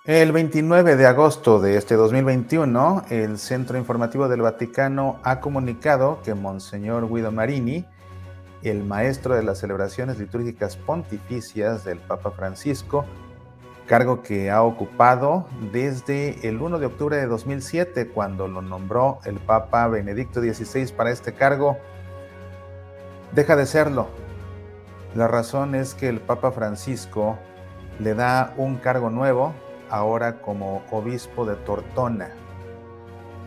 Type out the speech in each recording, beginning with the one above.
El 29 de agosto de este 2021, el Centro Informativo del Vaticano ha comunicado que Monseñor Guido Marini, el maestro de las celebraciones litúrgicas pontificias del Papa Francisco, cargo que ha ocupado desde el 1 de octubre de 2007, cuando lo nombró el Papa Benedicto XVI para este cargo, deja de serlo. La razón es que el Papa Francisco le da un cargo nuevo, ahora como obispo de Tortona.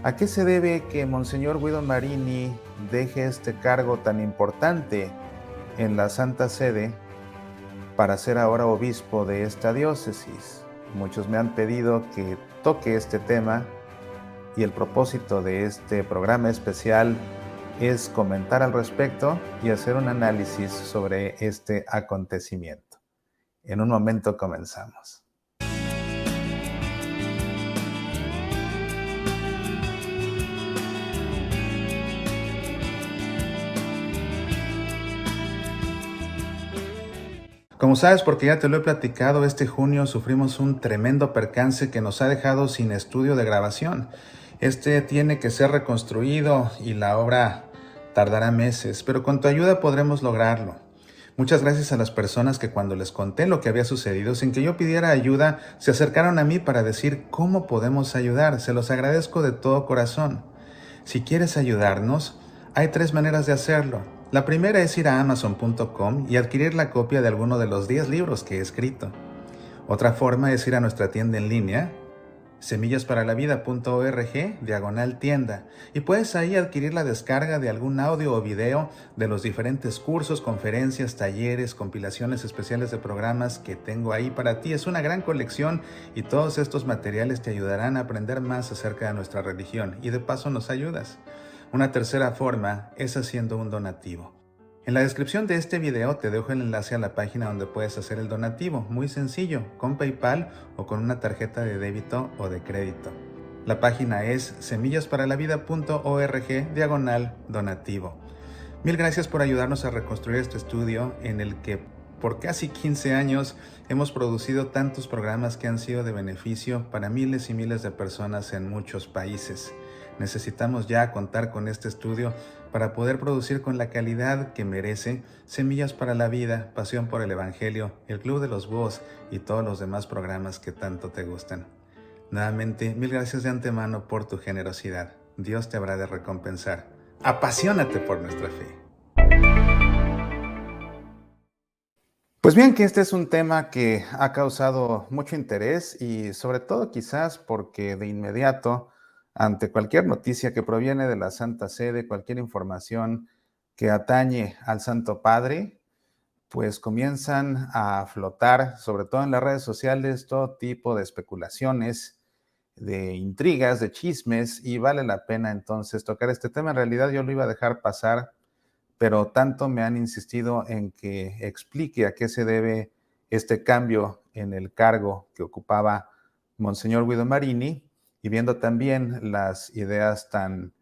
¿A qué se debe que Monseñor Guido Marini deje este cargo tan importante en la Santa Sede para ser ahora obispo de esta diócesis? Muchos me han pedido que toque este tema y el propósito de este programa especial es comentar al respecto y hacer un análisis sobre este acontecimiento. En un momento comenzamos. Como sabes, porque ya te lo he platicado, este junio sufrimos un tremendo percance que nos ha dejado sin estudio de grabación. Este tiene que ser reconstruido y la obra tardará meses, pero con tu ayuda podremos lograrlo. Muchas gracias a las personas que cuando les conté lo que había sucedido, sin que yo pidiera ayuda, se acercaron a mí para decir cómo podemos ayudar. Se los agradezco de todo corazón. Si quieres ayudarnos, hay 3 maneras de hacerlo. La primera es ir a amazon.com y adquirir la copia de alguno de los 10 libros que he escrito. Otra forma es ir a nuestra tienda en línea, semillasparalavida.org/tienda, y puedes ahí adquirir la descarga de algún audio o video de los diferentes cursos, conferencias, talleres, compilaciones especiales de programas que tengo ahí para ti. Es una gran colección y todos estos materiales te ayudarán a aprender más acerca de nuestra religión y de paso nos ayudas. Una tercera forma es haciendo un donativo. En la descripción de este video te dejo el enlace a la página donde puedes hacer el donativo, muy sencillo, con PayPal o con una tarjeta de débito o de crédito. La página es semillasparalavida.org/donativo. Mil gracias por ayudarnos a reconstruir este estudio en el que por casi 15 años hemos producido tantos programas que han sido de beneficio para miles y miles de personas en muchos países. Necesitamos ya contar con este estudio para poder producir con la calidad que merece Semillas para la Vida, Pasión por el Evangelio, el Club de los Búhos y todos los demás programas que tanto te gustan. Nuevamente, mil gracias de antemano por tu generosidad. Dios te habrá de recompensar. Apasionate por nuestra fe. Pues bien, que este es un tema que ha causado mucho interés y sobre todo quizás porque de inmediato, ante cualquier noticia que proviene de la Santa Sede, cualquier información que atañe al Santo Padre, pues comienzan a flotar, sobre todo en las redes sociales, todo tipo de especulaciones, de intrigas, de chismes, y vale la pena entonces tocar este tema. En realidad yo lo iba a dejar pasar, pero tanto me han insistido en que explique a qué se debe este cambio en el cargo que ocupaba Monseñor Guido Marini, y viendo también las ideas tan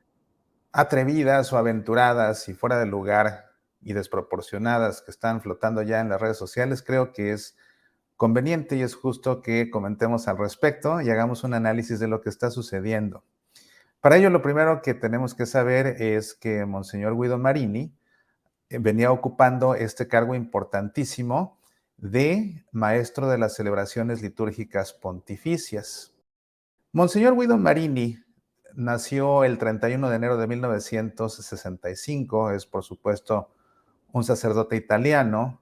atrevidas o aventuradas y fuera de lugar y desproporcionadas que están flotando ya en las redes sociales, creo que es conveniente y es justo que comentemos al respecto y hagamos un análisis de lo que está sucediendo. Para ello, lo primero que tenemos que saber es que Monseñor Guido Marini venía ocupando este cargo importantísimo de maestro de las celebraciones litúrgicas pontificias. Monseñor Guido Marini nació el 31 de enero de 1965, es por supuesto un sacerdote italiano,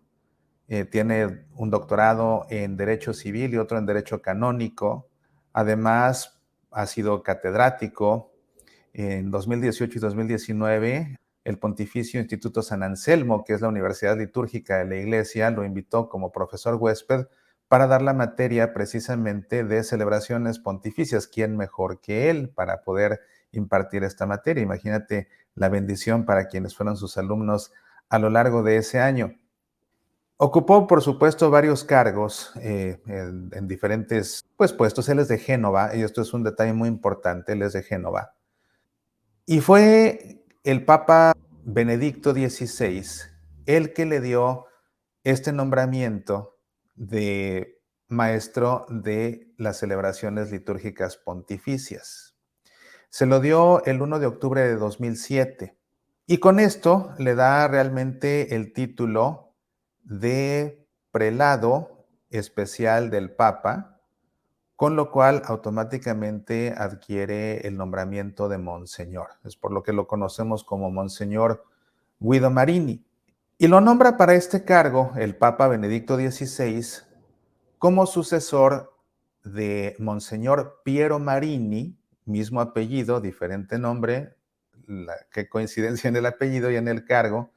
tiene un doctorado en Derecho Civil y otro en Derecho Canónico. Además, ha sido catedrático. En 2018 y 2019, el Pontificio Instituto San Anselmo, que es la Universidad Litúrgica de la Iglesia, lo invitó como profesor huésped para dar la materia precisamente de celebraciones pontificias. ¿Quién mejor que él para poder impartir esta materia? Imagínate la bendición para quienes fueron sus alumnos a lo largo de ese año. Ocupó, por supuesto, varios cargos en diferentes puestos. Él es de Génova, y esto es un detalle muy importante, él es de Génova. Y fue el Papa Benedicto XVI el que le dio este nombramiento de maestro de las celebraciones litúrgicas pontificias. Se lo dio el 1 de octubre de 2007 y con esto le da realmente el título de prelado especial del Papa, con lo cual automáticamente adquiere el nombramiento de Monseñor. Es por lo que lo conocemos como Monseñor Guido Marini. Y lo nombra para este cargo el Papa Benedicto XVI como sucesor de Monseñor Piero Marini, mismo apellido, diferente nombre, qué coincidencia en el apellido y en el cargo.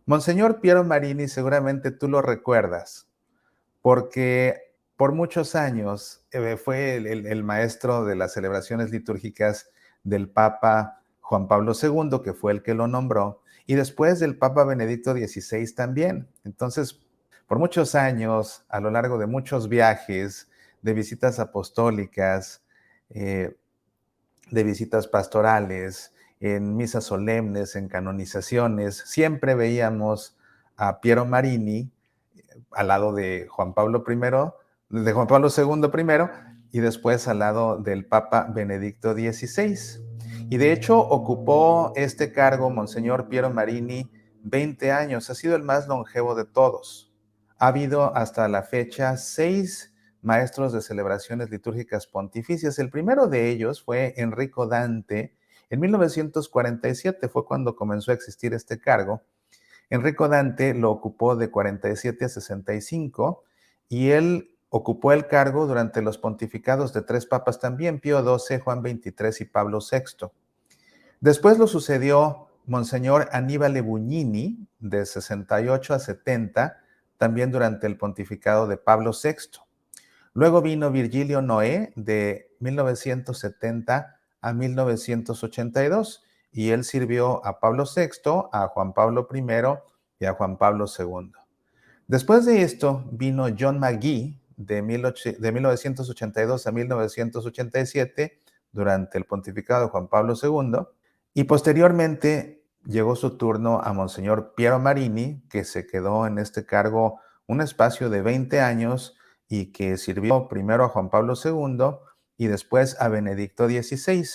Monseñor Piero Marini, seguramente tú lo recuerdas, porque por muchos años fue el maestro de las celebraciones litúrgicas del Papa Juan Pablo II, que fue el que lo nombró, y después del Papa Benedicto XVI también. Entonces, por muchos años, a lo largo de muchos viajes, de visitas apostólicas, eh, de visitas pastorales, en misas solemnes, en canonizaciones, siempre veíamos a Piero Marini al lado de Juan Pablo I, de Juan Pablo II primero, y después al lado del Papa Benedicto XVI. Y de hecho ocupó este cargo Monseñor Piero Marini 20 años, ha sido el más longevo de todos. Ha habido hasta la fecha 6 maestros de celebraciones litúrgicas pontificias. El primero de ellos fue Enrico Dante. En 1947 fue cuando comenzó a existir este cargo. Enrico Dante lo ocupó de 47 a 65 y él ocupó el cargo durante los pontificados de 3 papas también, Pío XII, Juan XXIII y Pablo VI. Después lo sucedió Monseñor Aníbal Bugnini, de 68 a 70, también durante el pontificado de Pablo VI. Luego vino Virgilio Noé, de 1970 a 1982, y él sirvió a Pablo VI, a Juan Pablo I y a Juan Pablo II. Después de esto vino John McGee, de 1982 a 1987, durante el pontificado de Juan Pablo II, y posteriormente llegó su turno a Monseñor Piero Marini, que se quedó en este cargo un espacio de 20 años y que sirvió primero a Juan Pablo II y después a Benedicto XVI.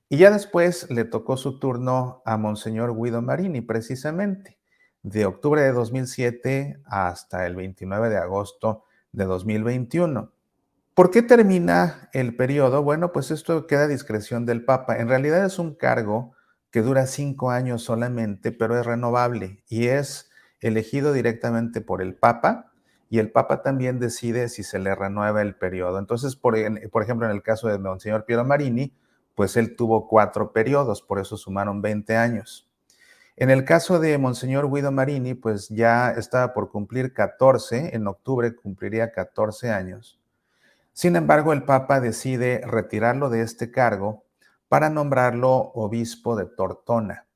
Y ya después le tocó su turno a Monseñor Guido Marini, precisamente, de octubre de 2007 hasta el 29 de agosto de 2021. ¿Por qué termina el periodo? Bueno, pues esto queda a discreción del Papa. En realidad es un cargo que dura 5 años solamente, pero es renovable y es elegido directamente por el Papa, y el Papa también decide si se le renueva el periodo. Entonces, por ejemplo, en el caso de Monseñor Piero Marini, pues él tuvo 4 periodos, por eso sumaron 20 años. En el caso de Monseñor Guido Marini, pues ya estaba por cumplir 14, en octubre cumpliría 14 años. Sin embargo, el Papa decide retirarlo de este cargo para nombrarlo obispo de Tortona.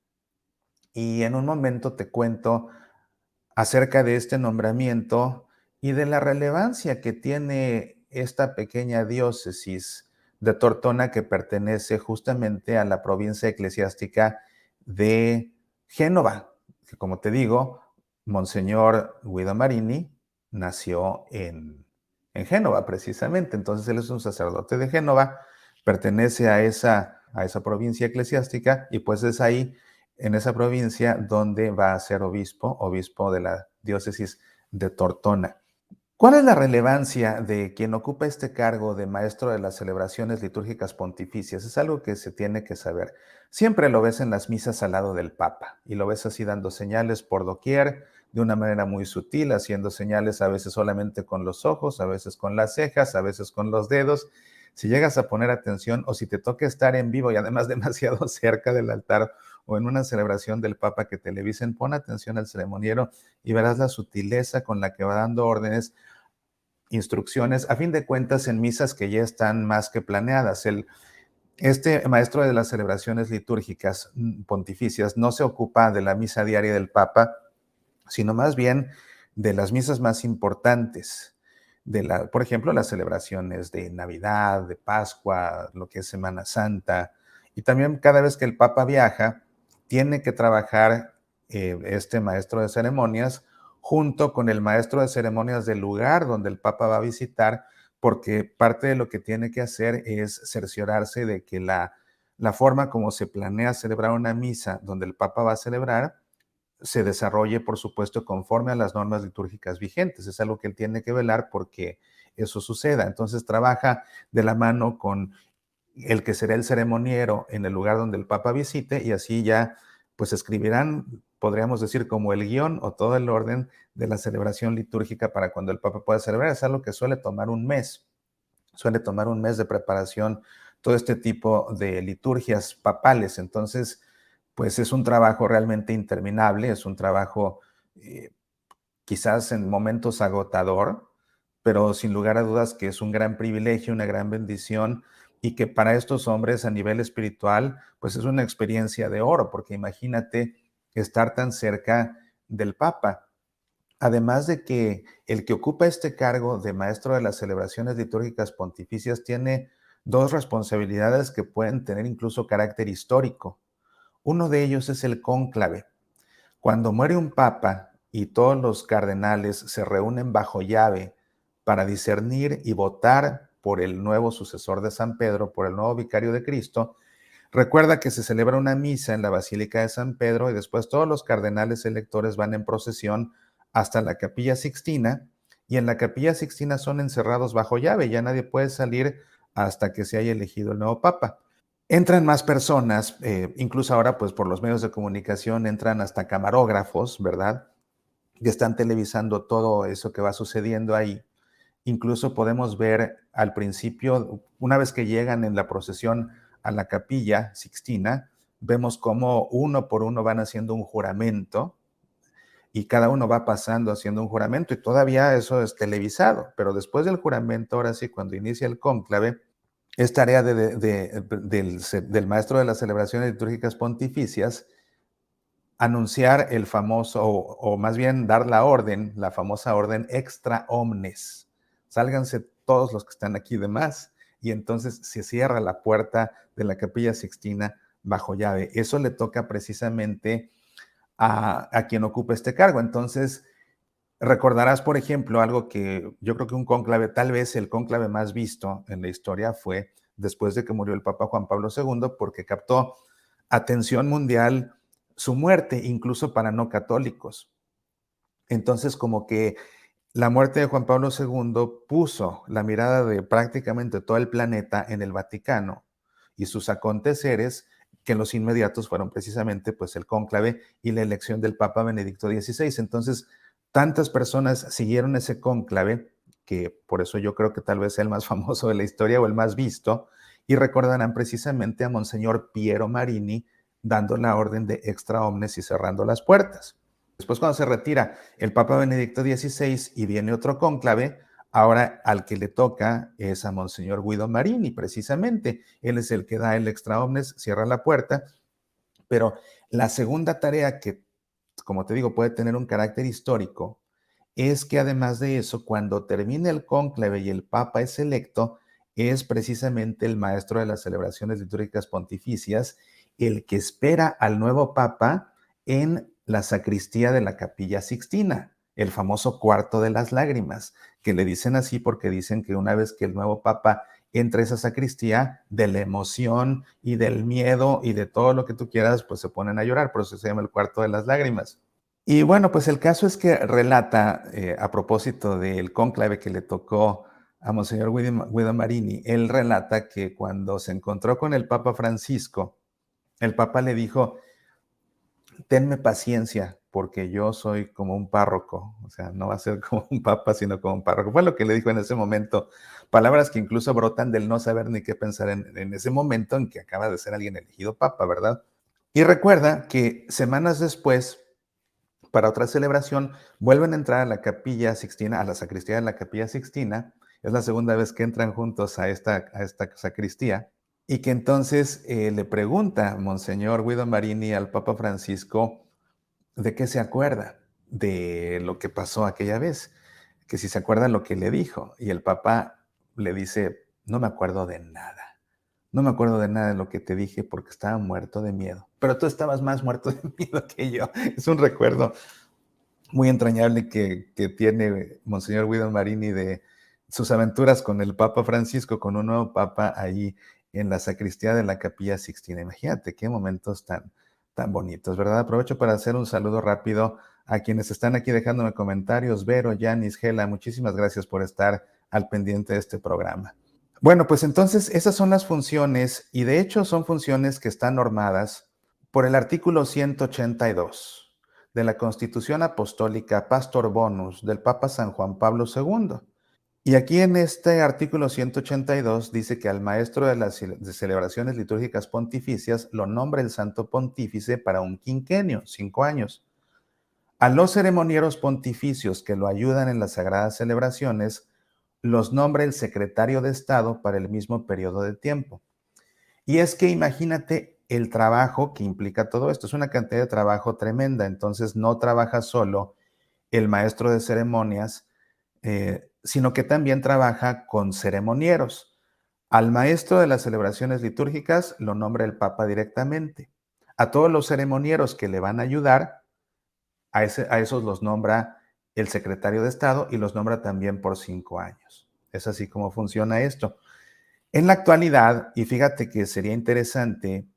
Y en un momento te cuento acerca de este nombramiento y de la relevancia que tiene esta pequeña diócesis de Tortona, que pertenece justamente a la provincia eclesiástica de Génova, que, como te digo, Monseñor Guido Marini nació en Génova precisamente. Entonces él es un sacerdote de Génova, pertenece a esa provincia eclesiástica, y pues es ahí, en esa provincia, donde va a ser obispo de la diócesis de Tortona. ¿Cuál es la relevancia de quien ocupa este cargo de maestro de las celebraciones litúrgicas pontificias? Es algo que se tiene que saber. Siempre lo ves en las misas al lado del Papa y lo ves así dando señales por doquier, de una manera muy sutil, haciendo señales a veces solamente con los ojos, a veces con las cejas, a veces con los dedos. Si llegas a poner atención o si te toca estar en vivo y además demasiado cerca del altar o en una celebración del Papa que televisen, pon atención al ceremoniero y verás la sutileza con la que va dando órdenes, instrucciones, a fin de cuentas, en misas que ya están más que planeadas. Este maestro de las celebraciones litúrgicas pontificias no se ocupa de la misa diaria del Papa, sino más bien de las misas más importantes, por ejemplo, las celebraciones de Navidad, de Pascua, lo que es Semana Santa, y también cada vez que el Papa viaja, tiene que trabajar este maestro de ceremonias junto con el maestro de ceremonias del lugar donde el Papa va a visitar, porque parte de lo que tiene que hacer es cerciorarse de que la forma como se planea celebrar una misa donde el Papa va a celebrar se desarrolle, por supuesto, conforme a las normas litúrgicas vigentes. Es algo que él tiene que velar porque eso suceda. Entonces trabaja de la mano con el que será el ceremoniero en el lugar donde el Papa visite y así ya pues escribirán, podríamos decir, como el guión o todo el orden de la celebración litúrgica para cuando el Papa pueda celebrar. Es algo que suele tomar un mes de preparación todo este tipo de liturgias papales. Entonces, pues es un trabajo realmente interminable, es un trabajo quizás en momentos agotador, pero sin lugar a dudas que es un gran privilegio, una gran bendición y que para estos hombres a nivel espiritual, pues es una experiencia de oro, porque imagínate estar tan cerca del Papa. Además de que el que ocupa este cargo de maestro de las celebraciones litúrgicas pontificias tiene dos responsabilidades que pueden tener incluso carácter histórico. Uno de ellos es el cónclave. Cuando muere un papa y todos los cardenales se reúnen bajo llave para discernir y votar por el nuevo sucesor de San Pedro, por el nuevo vicario de Cristo, recuerda que se celebra una misa en la Basílica de San Pedro y después todos los cardenales electores van en procesión hasta la Capilla Sixtina y en la Capilla Sixtina son encerrados bajo llave, ya nadie puede salir hasta que se haya elegido el nuevo papa. Entran más personas, incluso ahora pues por los medios de comunicación entran hasta camarógrafos, ¿verdad? Que están televisando todo eso que va sucediendo ahí. Incluso podemos ver al principio, una vez que llegan en la procesión a la Capilla Sixtina, vemos cómo uno por uno van haciendo un juramento y cada uno va pasando haciendo un juramento y todavía eso es televisado, pero después del juramento, ahora sí, cuando inicia el cónclave, es tarea del maestro de las celebraciones litúrgicas pontificias anunciar el famoso, o más bien dar la orden, la famosa orden extra omnes. Sálganse todos los que están aquí de más y entonces se cierra la puerta de la Capilla Sixtina bajo llave. Eso le toca precisamente a quien ocupa este cargo. Entonces, recordarás, por ejemplo, algo que yo creo que un cónclave, tal vez el cónclave más visto en la historia fue después de que murió el Papa Juan Pablo II, porque captó atención mundial su muerte, incluso para no católicos. Entonces, como que la muerte de Juan Pablo II puso la mirada de prácticamente todo el planeta en el Vaticano y sus aconteceres, que en los inmediatos fueron precisamente pues el cónclave y la elección del Papa Benedicto XVI. Entonces, tantas personas siguieron ese cónclave, que por eso yo creo que tal vez sea el más famoso de la historia o el más visto, y recordarán precisamente a Monseñor Piero Marini dando la orden de extra omnes y cerrando las puertas. Después, cuando se retira el Papa Benedicto XVI y viene otro cónclave, ahora al que le toca es a Monseñor Guido Marini, precisamente. Él es el que da el extra omnes, cierra la puerta, pero la segunda tarea que, como te digo, puede tener un carácter histórico, es que además de eso, cuando termine el cónclave y el Papa es electo, es precisamente el maestro de las celebraciones litúrgicas pontificias el que espera al nuevo Papa en la sacristía de la Capilla Sixtina, el famoso cuarto de las lágrimas, que le dicen así porque dicen que una vez que el nuevo Papa entra a esa sacristía, de la emoción y del miedo y de todo lo que tú quieras, pues se ponen a llorar, por eso se llama el cuarto de las lágrimas. Y bueno, pues el caso es que relata, a propósito del cónclave que le tocó a Monseñor Guido Marini, él relata que cuando se encontró con el Papa Francisco, el Papa le dijo, tenme paciencia, porque yo soy como un párroco, o sea, no va a ser como un papa, sino como un párroco. Fue lo que le dijo en ese momento, palabras que incluso brotan del no saber ni qué pensar en ese momento en que acaba de ser alguien elegido papa, ¿verdad? Y recuerda que semanas después, para otra celebración, vuelven a entrar a la Capilla Sixtina, a la sacristía de la Capilla Sixtina, es la segunda vez que entran juntos a esta sacristía, y que entonces le pregunta Monseñor Guido Marini al Papa Francisco de qué se acuerda de lo que pasó aquella vez, que si se acuerda lo que le dijo. Y el Papa le dice, no me acuerdo de nada. No me acuerdo de nada de lo que te dije porque estaba muerto de miedo. Pero tú estabas más muerto de miedo que yo. Es un recuerdo muy entrañable que tiene Monseñor Guido Marini de sus aventuras con el Papa Francisco, con un nuevo Papa ahí en la sacristía de la Capilla Sixtina. Imagínate qué momentos tan bonitos, ¿verdad? Aprovecho para hacer un saludo rápido a quienes están aquí dejándome comentarios. Vero, Yanis, Gela, muchísimas gracias por estar al pendiente de este programa. Bueno, pues entonces esas son las funciones y de hecho son funciones que están normadas por el artículo 182 de la Constitución Apostólica Pastor Bonus del Papa San Juan Pablo II. Y aquí en este artículo 182 dice que al maestro de las celebraciones litúrgicas pontificias lo nombra el Santo Pontífice para un quinquenio, 5 años. A los ceremonieros pontificios que lo ayudan en las sagradas celebraciones, los nombra el secretario de Estado para el mismo periodo de tiempo. Y es que imagínate el trabajo que implica todo esto. Es una cantidad de trabajo tremenda. Entonces no trabaja solo el maestro de ceremonias, sino que también trabaja con ceremonieros. Al maestro de las celebraciones litúrgicas lo nombra el Papa directamente. A todos los ceremonieros que le van a ayudar, a esos los nombra el secretario de Estado y los nombra también por 5 años. Es así como funciona esto. En la actualidad, y fíjate que sería interesante,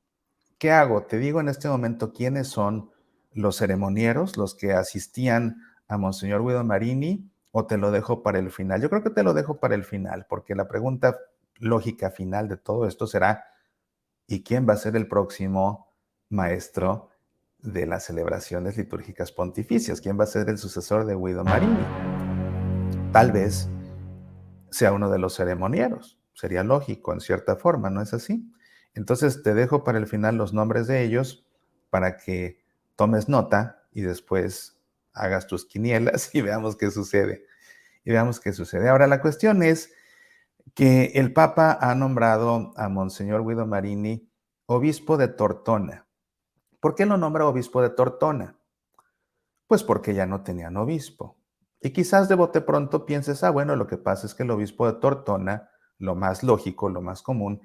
¿qué hago? Te digo en este momento quiénes son los ceremonieros, los que asistían a Monseñor Guido Marini, o te lo dejo para el final. Yo creo que te lo dejo para el final, porque la pregunta lógica final de todo esto será, ¿y quién va a ser el próximo maestro de las celebraciones litúrgicas pontificias? ¿Quién va a ser el sucesor de Guido Marini? Tal vez sea uno de los ceremonieros. Sería lógico en cierta forma, ¿no es así? Entonces te dejo para el final los nombres de ellos para que tomes nota y después hagas tus quinielas y veamos qué sucede. Y veamos qué sucede. Ahora, la cuestión es que el Papa ha nombrado a Monseñor Guido Marini obispo de Tortona. ¿Por qué lo nombra obispo de Tortona? Pues porque ya no tenían obispo. Y quizás de bote pronto pienses, bueno, lo que pasa es que el obispo de Tortona, lo más lógico, lo más común,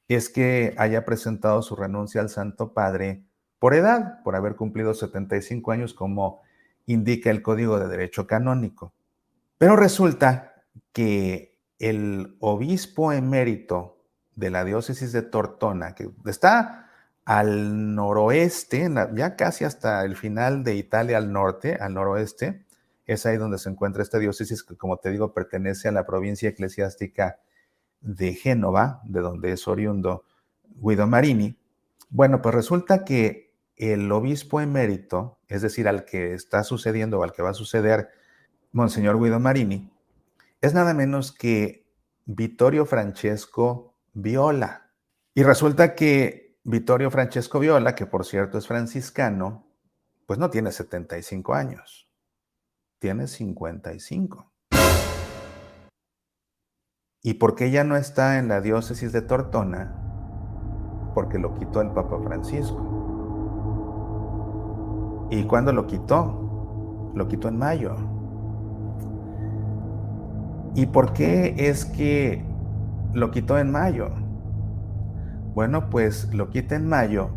es que haya presentado su renuncia al Santo Padre por edad, por haber cumplido 75 años, como indica el Código de Derecho Canónico. Pero resulta que el obispo emérito de la diócesis de Tortona, que está al noroeste, ya casi hasta el final de Italia al norte, al noroeste, es ahí donde se encuentra esta diócesis que, como te digo, pertenece a la provincia eclesiástica de Génova, de donde es oriundo Guido Marini. Bueno, pues resulta que el obispo emérito, es decir, al que está sucediendo o al que va a suceder Monseñor Guido Marini, es nada menos que Vittorio Francesco Viola. Y resulta que Vittorio Francesco Viola, que por cierto es franciscano, pues no tiene 75 años, tiene 55. ¿Y por qué ya no está en la diócesis de Tortona? Porque lo quitó el Papa Francisco. ¿Y cuándo lo quitó? Lo quitó en mayo. ¿Y por qué es que lo quitó en mayo? Bueno, pues lo quita en mayo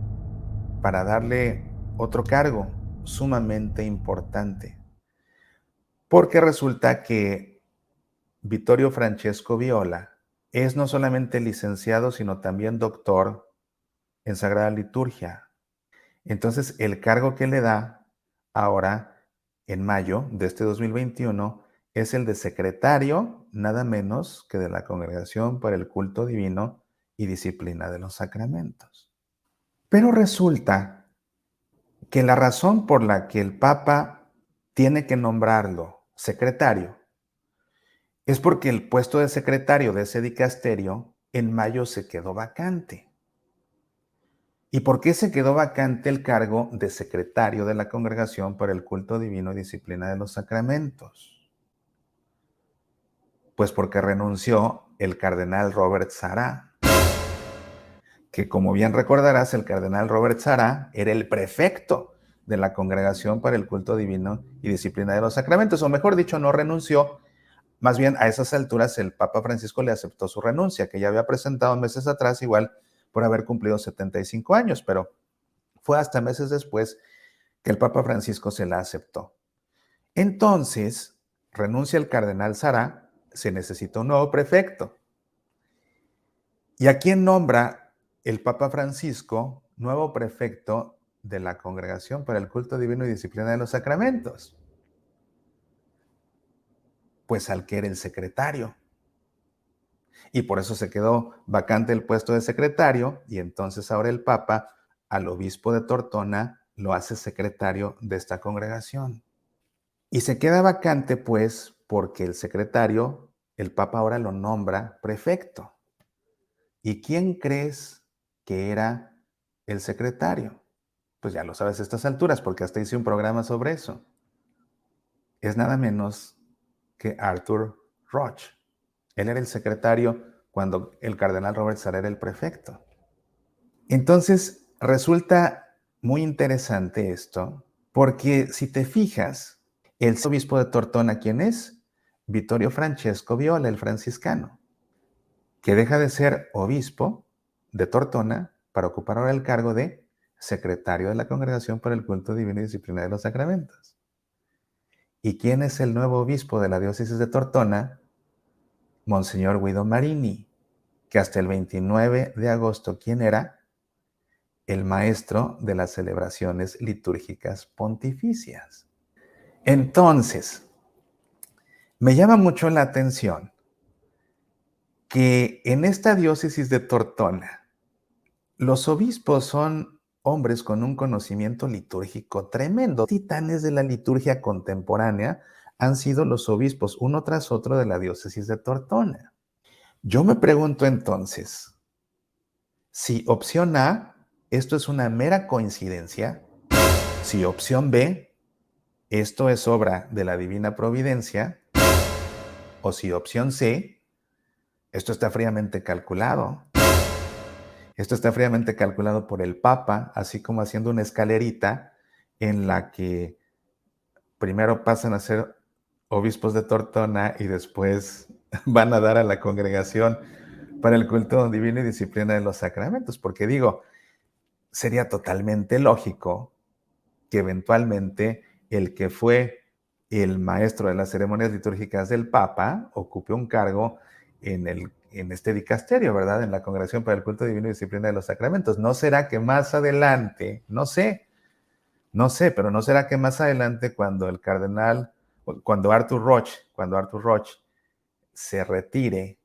para darle otro cargo sumamente importante. Porque resulta que Vittorio Francesco Viola es no solamente licenciado, sino también doctor en Sagrada Liturgia. Entonces, el cargo que le da ahora, en mayo de este 2021, es el de secretario, nada menos que de la Congregación para el Culto Divino y Disciplina de los Sacramentos. Pero resulta que la razón por la que el Papa tiene que nombrarlo secretario es porque el puesto de secretario de ese dicasterio en mayo se quedó vacante. ¿Y por qué se quedó vacante el cargo de secretario de la Congregación para el Culto Divino y Disciplina de los Sacramentos? Pues porque renunció el cardenal Robert Sará, que como bien recordarás, el cardenal Robert Sará era el prefecto de la Congregación para el Culto Divino y Disciplina de los Sacramentos, o mejor dicho, no renunció. Más bien, a esas alturas el Papa Francisco le aceptó su renuncia, que ya había presentado meses atrás, igual por haber cumplido 75 años, pero fue hasta meses después que el Papa Francisco se la aceptó. Entonces, renuncia el cardenal Sará, se necesita un nuevo prefecto. ¿Y a quién nombra el Papa Francisco nuevo prefecto de la Congregación para el Culto Divino y Disciplina de los Sacramentos? Pues al que era el secretario. Y por eso se quedó vacante el puesto de secretario y entonces ahora el Papa al obispo de Tortona lo hace secretario de esta congregación. Y se queda vacante pues porque el secretario, el Papa ahora lo nombra prefecto. ¿Y quién crees que era el secretario? Pues ya lo sabes a estas alturas porque hasta hice un programa sobre eso. Es nada menos que Arthur Roch. Él era el secretario cuando el cardenal Robert Sarah era el prefecto. Entonces, resulta muy interesante esto, porque si te fijas, el obispo de Tortona, ¿quién es? Vittorio Francesco Viola, el franciscano, que deja de ser obispo de Tortona para ocupar ahora el cargo de secretario de la Congregación para el Culto Divino y Disciplina de los Sacramentos. ¿Y quién es el nuevo obispo de la diócesis de Tortona? Monseñor Guido Marini, que hasta el 29 de agosto, ¿quién era? El maestro de las celebraciones litúrgicas pontificias. Entonces, me llama mucho la atención que en esta diócesis de Tortona, los obispos son hombres con un conocimiento litúrgico tremendo. Titanes de la liturgia contemporánea han sido los obispos uno tras otro de la diócesis de Tortona. Yo me pregunto entonces, si opción A, esto es una mera coincidencia, si opción B, esto es obra de la divina providencia, o si opción C, esto está fríamente calculado. Esto está fríamente calculado por el Papa, así como haciendo una escalerita en la que primero pasan a ser obispos de Tortona y después van a dar a la congregación para el culto divino y disciplina de los sacramentos, porque digo, sería totalmente lógico que eventualmente el que fue el maestro de las ceremonias litúrgicas del Papa ocupe un cargo en este dicasterio, ¿verdad? En la Congregación para el Culto Divino y Disciplina de los Sacramentos. ¿No será que más adelante, no sé, pero no será que más adelante cuando el cardenal, cuando Arthur Roch se retire,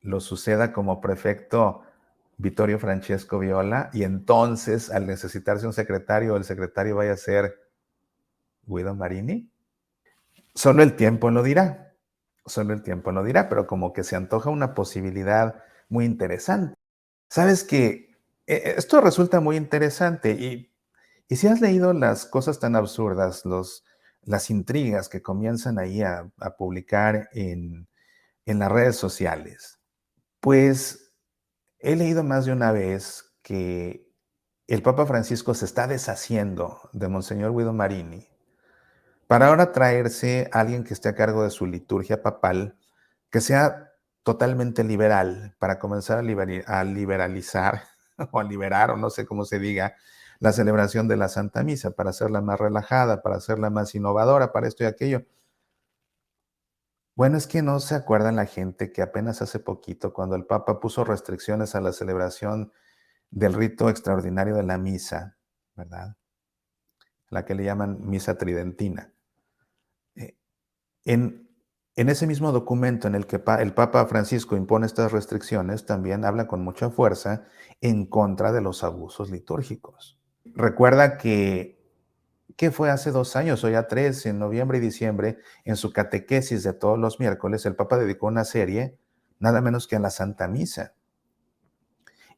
lo suceda como prefecto Vittorio Francesco Viola y entonces al necesitarse un secretario, el secretario vaya a ser Guido Marini? Solo el tiempo lo dirá, solo el tiempo lo dirá, pero como que se antoja una posibilidad muy interesante. Sabes que esto resulta muy interesante y si has leído las cosas tan absurdas, las intrigas que comienzan ahí a publicar en las redes sociales, pues he leído más de una vez que el Papa Francisco se está deshaciendo de Monseñor Guido Marini para ahora traerse a alguien que esté a cargo de su liturgia papal, que sea totalmente liberal, para comenzar a liberalizar o a liberar, o no sé cómo se diga, la celebración de la Santa Misa, para hacerla más relajada, para hacerla más innovadora, para esto y aquello. Bueno, es que no se acuerda la gente que apenas hace poquito, cuando el Papa puso restricciones a la celebración del rito extraordinario de la misa, ¿verdad? La que le llaman misa tridentina. Eh, En, en ese mismo documento en el que el Papa Francisco impone estas restricciones, también habla con mucha fuerza en contra de los abusos litúrgicos. Recuerda que fue hace 2 años o ya 3, en noviembre y diciembre, en su catequesis de todos los miércoles, el Papa dedicó una serie nada menos que a la Santa Misa.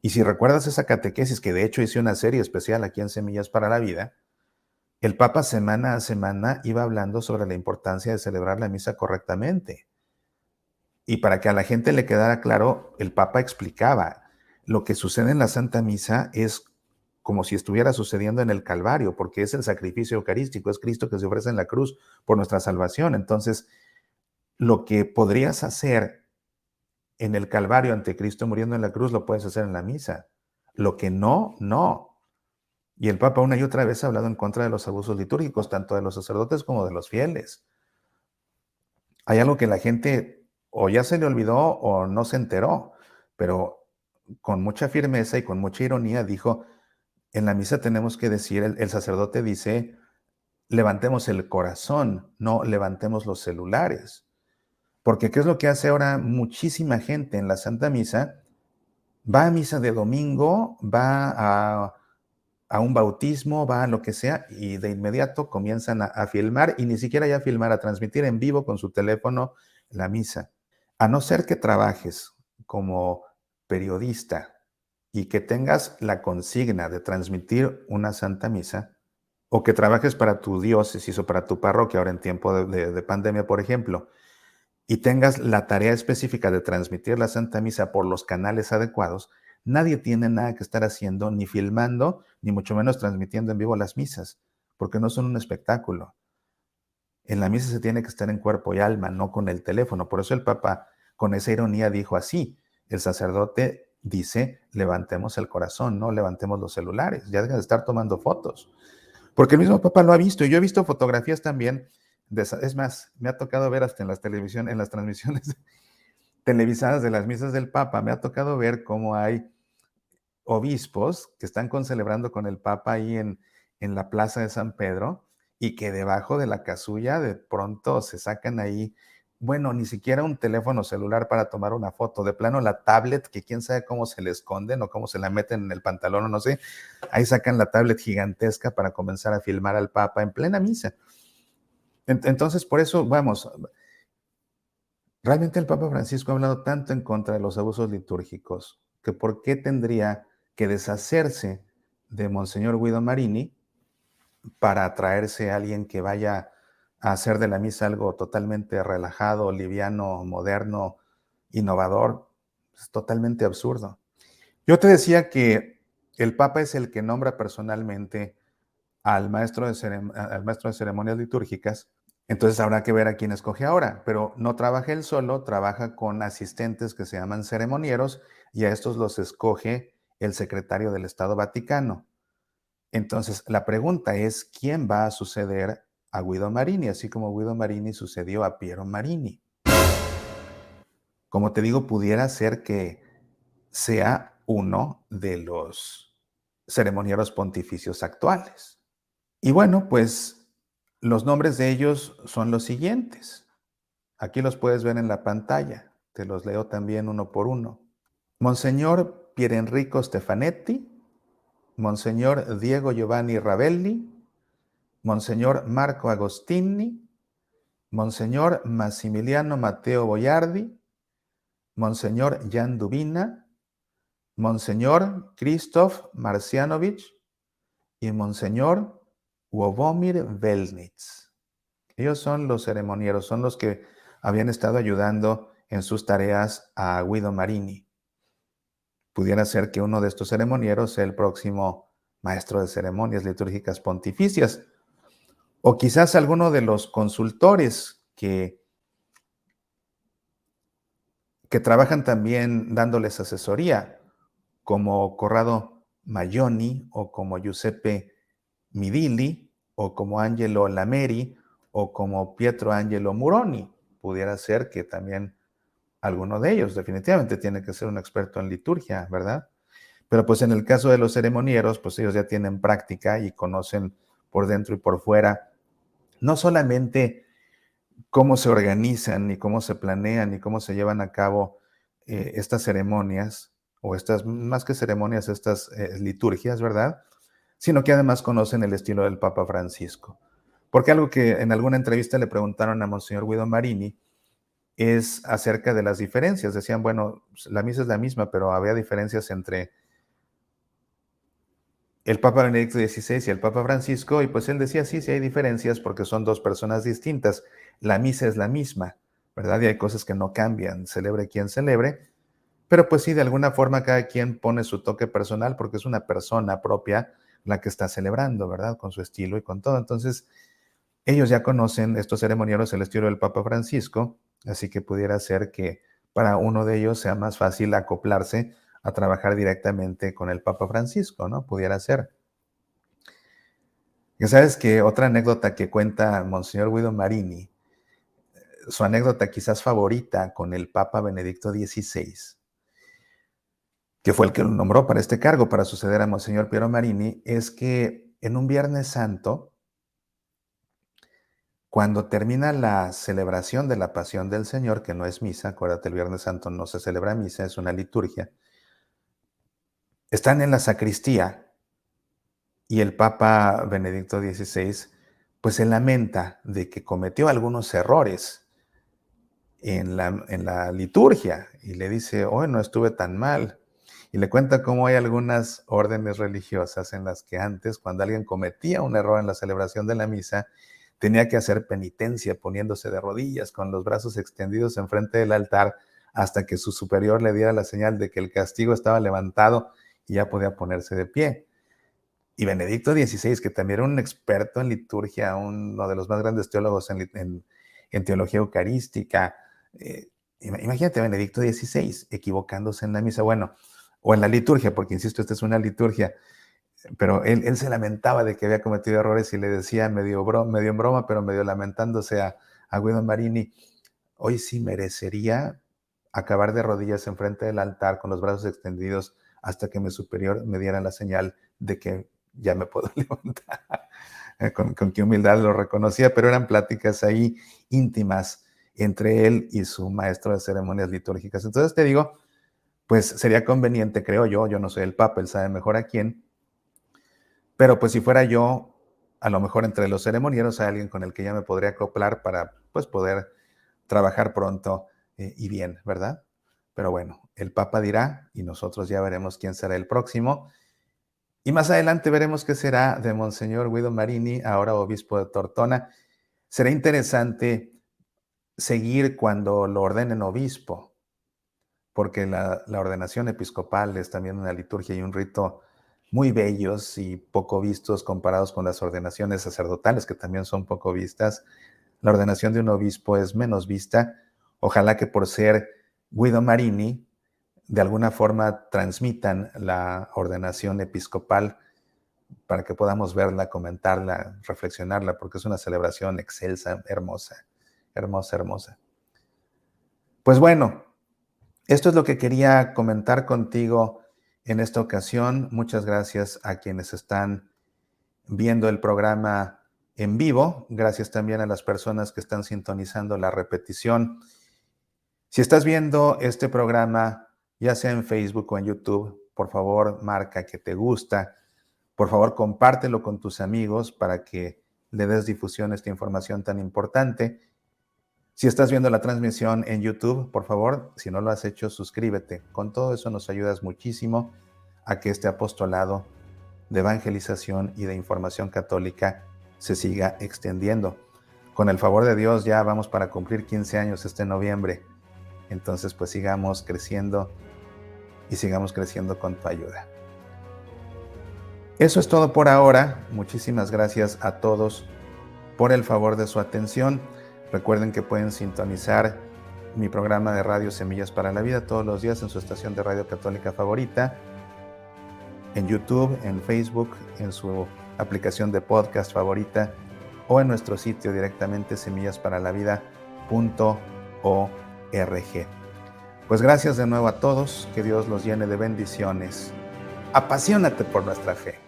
Y si recuerdas esa catequesis, que de hecho hice una serie especial aquí en Semillas para la Vida, el Papa semana a semana iba hablando sobre la importancia de celebrar la misa correctamente. Y para que a la gente le quedara claro, el Papa explicaba, lo que sucede en la Santa Misa es como si estuviera sucediendo en el Calvario, porque es el sacrificio eucarístico, es Cristo que se ofrece en la cruz por nuestra salvación. Entonces, lo que podrías hacer en el Calvario ante Cristo muriendo en la cruz, lo puedes hacer en la misa. Lo que no, no. Y el Papa una y otra vez ha hablado en contra de los abusos litúrgicos, tanto de los sacerdotes como de los fieles. Hay algo que la gente o ya se le olvidó o no se enteró, pero con mucha firmeza y con mucha ironía dijo, en la misa tenemos que decir, el sacerdote dice, levantemos el corazón, no levantemos los celulares. Porque ¿qué es lo que hace ahora muchísima gente en la Santa Misa? Va a misa de domingo, va a un bautismo, va a lo que sea, y de inmediato comienzan a filmar, y ni siquiera ya filmar, a transmitir en vivo con su teléfono la misa. A no ser que trabajes como periodista y que tengas la consigna de transmitir una Santa Misa, o que trabajes para tu diócesis o para tu parroquia, ahora en tiempo de pandemia, por ejemplo, y tengas la tarea específica de transmitir la Santa Misa por los canales adecuados, nadie tiene nada que estar haciendo, ni filmando, ni mucho menos transmitiendo en vivo las misas, porque no son un espectáculo. En la misa se tiene que estar en cuerpo y alma, no con el teléfono. Por eso el Papa, con esa ironía, dijo así: el sacerdote dice, levantemos el corazón, no levantemos los celulares, ya dejen de estar tomando fotos. Porque el mismo Papa lo ha visto, y yo he visto fotografías también, es más, me ha tocado ver hasta en las televisión, en las transmisiones televisadas de las misas del Papa, me ha tocado ver cómo hay obispos que están concelebrando con el Papa ahí en la plaza de San Pedro, y que debajo de la casulla de pronto se sacan ahí, bueno, ni siquiera un teléfono celular para tomar una foto, de plano la tablet, que quién sabe cómo se le esconden o cómo se la meten en el pantalón o no sé, ahí sacan la tablet gigantesca para comenzar a filmar al Papa en plena misa. Entonces, por eso, vamos, realmente el Papa Francisco ha hablado tanto en contra de los abusos litúrgicos, que por qué tendría que deshacerse de Monseñor Guido Marini para traerse a alguien que vaya a hacer de la misa algo totalmente relajado, liviano, moderno, innovador. Es totalmente absurdo. Yo te decía que el Papa es el que nombra personalmente al maestro de ceremonias litúrgicas. Entonces habrá que ver a quién escoge ahora, pero no trabaja él solo, trabaja con asistentes que se llaman ceremonieros, y a estos los escoge el secretario del Estado Vaticano. Entonces la pregunta es, ¿quién va a suceder a Guido Marini? Así como Guido Marini sucedió a Piero Marini. Como te digo, pudiera ser que sea uno de los ceremonieros pontificios actuales. Y bueno, pues los nombres de ellos son los siguientes. Aquí los puedes ver en la pantalla. Te los leo también uno por uno. Monseñor Pierenrico Stefanetti, Monseñor Diego Giovanni Ravelli, Monseñor Marco Agostini, Monseñor Massimiliano Matteo Boiardi, Monseñor Jan Dubina, Monseñor Krzysztof Marcianovich y Monseñor Łowomir Welnitz. Ellos son los ceremonieros, son los que habían estado ayudando en sus tareas a Guido Marini. Pudiera ser que uno de estos ceremonieros sea el próximo maestro de ceremonias litúrgicas pontificias, o quizás alguno de los consultores que trabajan también dándoles asesoría, como Corrado Maioni, o como Giuseppe Midilli, o como Angelo Lameri, o como Pietro Angelo Muroni. Pudiera ser que también alguno de ellos definitivamente tiene que ser un experto en liturgia, ¿verdad? Pero pues en el caso de los ceremonieros, pues ellos ya tienen práctica y conocen por dentro y por fuera, no solamente cómo se organizan, ni cómo se planean, ni cómo se llevan a cabo estas ceremonias, o estas, más que ceremonias, estas liturgias, ¿verdad? Sino que además conocen el estilo del Papa Francisco. Porque algo que en alguna entrevista le preguntaron a Monseñor Guido Marini es acerca de las diferencias. Decían, bueno, la misa es la misma, pero había diferencias entre el Papa Benedicto XVI y el Papa Francisco, y pues él decía, sí, sí hay diferencias porque son dos personas distintas. La misa es la misma, ¿verdad? Y hay cosas que no cambian, celebre quien celebre, pero pues sí, de alguna forma cada quien pone su toque personal porque es una persona propia la que está celebrando, ¿verdad? Con su estilo y con todo. Entonces, ellos ya conocen, estos ceremonieros, el estilo del Papa Francisco, así que pudiera ser que para uno de ellos sea más fácil acoplarse a trabajar directamente con el Papa Francisco, ¿no? Pudiera ser. Ya sabes que otra anécdota que cuenta Monseñor Guido Marini, su anécdota quizás favorita con el Papa Benedicto XVI, que fue el que lo nombró para este cargo, para suceder a Monseñor Piero Marini, es que en un Viernes Santo, cuando termina la celebración de la Pasión del Señor, que no es misa, acuérdate, el Viernes Santo no se celebra misa, es una liturgia, están en la sacristía y el Papa Benedicto XVI pues se lamenta de que cometió algunos errores en la liturgia y le dice, hoy no estuve tan mal. Y le cuenta cómo hay algunas órdenes religiosas en las que antes, cuando alguien cometía un error en la celebración de la misa, tenía que hacer penitencia poniéndose de rodillas con los brazos extendidos enfrente del altar hasta que su superior le diera la señal de que el castigo estaba levantado y ya podía ponerse de pie. Y Benedicto XVI, que también era un experto en liturgia, uno de los más grandes teólogos en teología eucarística, imagínate Benedicto XVI equivocándose en la misa, bueno, o en la liturgia, porque insisto, esta es una liturgia, pero él se lamentaba de que había cometido errores y le decía medio en broma, pero medio lamentándose a Guido Marini, hoy sí merecería acabar de rodillas enfrente del altar con los brazos extendidos hasta que mi superior me diera la señal de que ya me puedo levantar. Con qué humildad lo reconocía, pero eran pláticas ahí íntimas entre él y su maestro de ceremonias litúrgicas. Entonces te digo, pues sería conveniente, creo yo no soy el Papa, él sabe mejor a quién, pero pues si fuera yo, a lo mejor entre los ceremonieros hay alguien con el que ya me podría acoplar para pues poder trabajar pronto y bien, ¿verdad? Pero bueno, el Papa dirá y nosotros ya veremos quién será el próximo. Y más adelante veremos qué será de Monseñor Guido Marini, ahora obispo de Tortona. Será interesante seguir cuando lo ordenen obispo, porque la ordenación episcopal es también una liturgia y un rito muy bellos y poco vistos comparados con las ordenaciones sacerdotales, que también son poco vistas. La ordenación de un obispo es menos vista. Ojalá que por ser Guido Marini, de alguna forma transmitan la ordenación episcopal para que podamos verla, comentarla, reflexionarla, porque es una celebración excelsa, hermosa, hermosa, hermosa. Pues bueno, esto es lo que quería comentar contigo en esta ocasión. Muchas gracias a quienes están viendo el programa en vivo. Gracias también a las personas que están sintonizando la repetición. Si estás viendo este programa, ya sea en Facebook o en YouTube, por favor, marca que te gusta. Por favor, compártelo con tus amigos para que le des difusión a esta información tan importante. Si estás viendo la transmisión en YouTube, por favor, si no lo has hecho, suscríbete. Con todo eso nos ayudas muchísimo a que este apostolado de evangelización y de información católica se siga extendiendo. Con el favor de Dios ya vamos para cumplir 15 años este noviembre. Entonces, pues sigamos creciendo y sigamos creciendo con tu ayuda. Eso es todo por ahora. Muchísimas gracias a todos por el favor de su atención. Recuerden que pueden sintonizar mi programa de radio Semillas para la Vida todos los días en su estación de radio católica favorita, en YouTube, en Facebook, en su aplicación de podcast favorita o en nuestro sitio directamente semillasparalavida.org. Pues gracias de nuevo a todos, que Dios los llene de bendiciones. Apasionate por nuestra fe.